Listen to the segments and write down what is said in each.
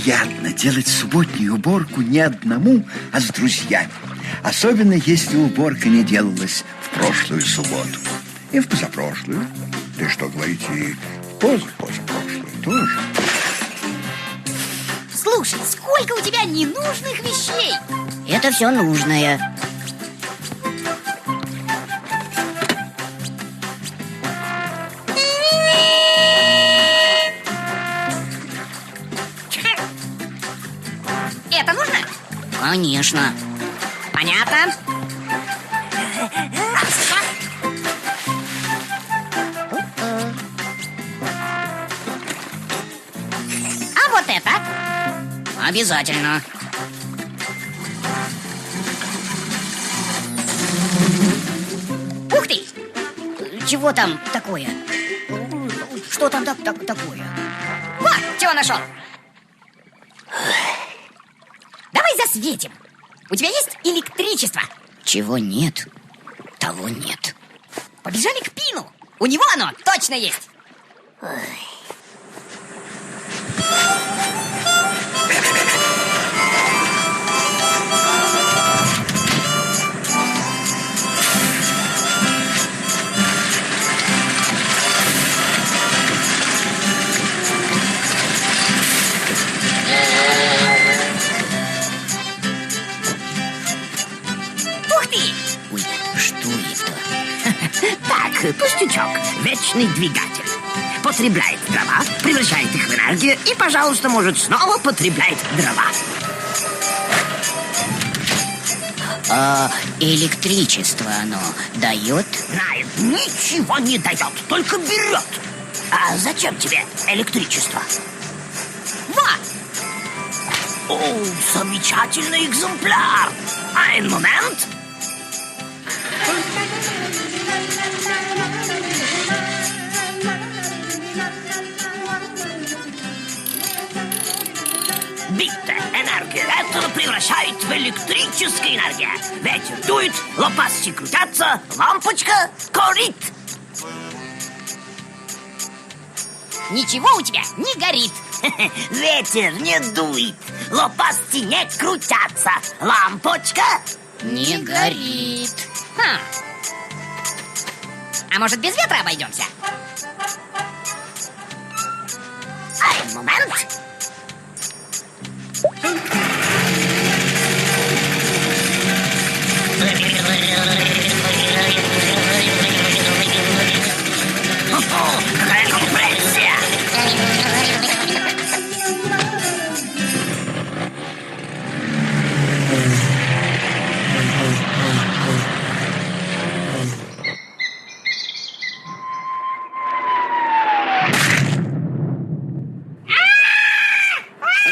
приятно делать субботнюю уборку не одному, а с друзьями. Особенно, если уборка не делалась в прошлую субботу. И в позапрошлую. Да что говорить, и позапрошлую тоже. Слушай, сколько у тебя ненужных вещей? Это все нужное. Это нужно? Конечно. Понятно. А вот это? Обязательно. Ух ты! Чего там такое? Что там такое? Вот, чего нашел. Давай засветим. У тебя есть электричество? Чего нет, того нет. Побежали к Пину. У него оно точно есть. Ух ты! Ой, что это? Так, пустячок, вечный двигатель. Потребляет дрова, превращает их в энергию и, пожалуйста, может снова потреблять дрова. А электричество оно дает? Знает, ничего не дает, только берет. А зачем тебе электричество? Вот! О, замечательный экземпляр. Ein момент. Биtte, энергия ветра превращает в электрическую энергию. Ветер дует, лопасти крутятся, лампочка горит. Ничего у тебя не горит. Ветер не дует, лопасти не крутятся, лампочка... Не горит. Хм. А может, без ветра обойдемся? Ein момент. Какая компрессия!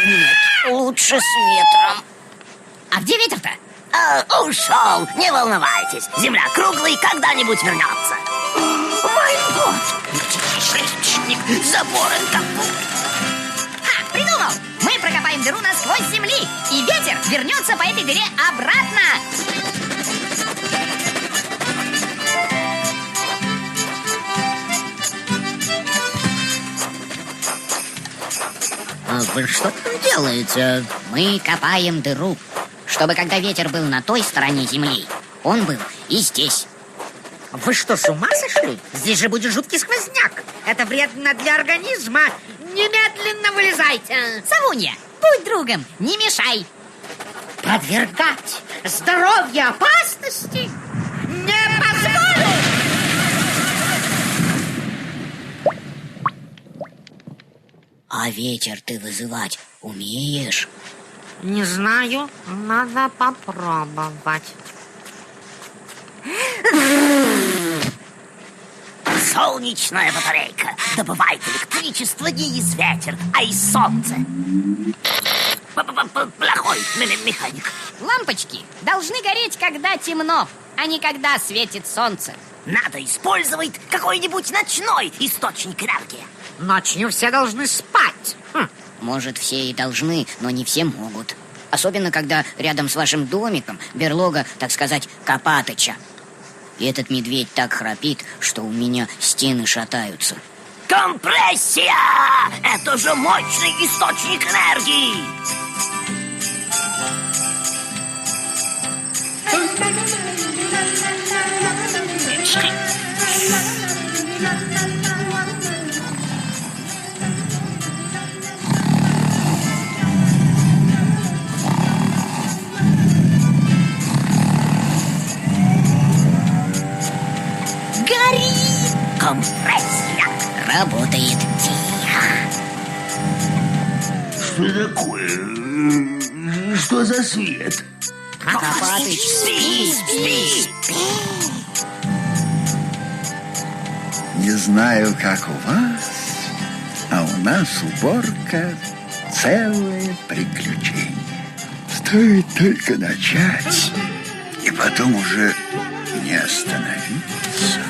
Нет, лучше с ветром. А где ветер-то? Ушел, не волновайтесь. Земля круглая и когда-нибудь вернется. Мой год! Птичник, забор капут. Ха, придумал! Мы прокопаем дыру насквозь земли, и ветер вернется по этой дыре обратно. А вы что там делаете? Мы копаем дыру, чтобы когда ветер был на той стороне земли, он был и здесь. Вы что, с ума сошли? Здесь же будет жуткий сквозняк. Это вредно для организма. Немедленно вылезайте. Савунья, будь другом, не мешай. Подвергать здоровье опасности не позволю. А ветер ты вызывать умеешь? Не знаю, надо попробовать. Солнечная батарейка добывает электричество не из ветра, а из солнца. Плохой механик. Лампочки должны гореть, когда темно, а не когда светит солнце. Надо использовать какой-нибудь ночной источник энергии. Ночью все должны спать. Может, все и должны, но не все могут. Особенно, когда рядом с вашим домиком берлога, так сказать, Копатыча. И этот медведь так храпит, что у меня стены шатаются. Компрессия! Это же мощный источник энергии! Горит! Компрессия! Работает. Что такое? Что за свет? Копатыч, Спи, спи! Не знаю, как у вас, а у нас уборка целое приключение. Стоит только начать, и потом уже не остановиться.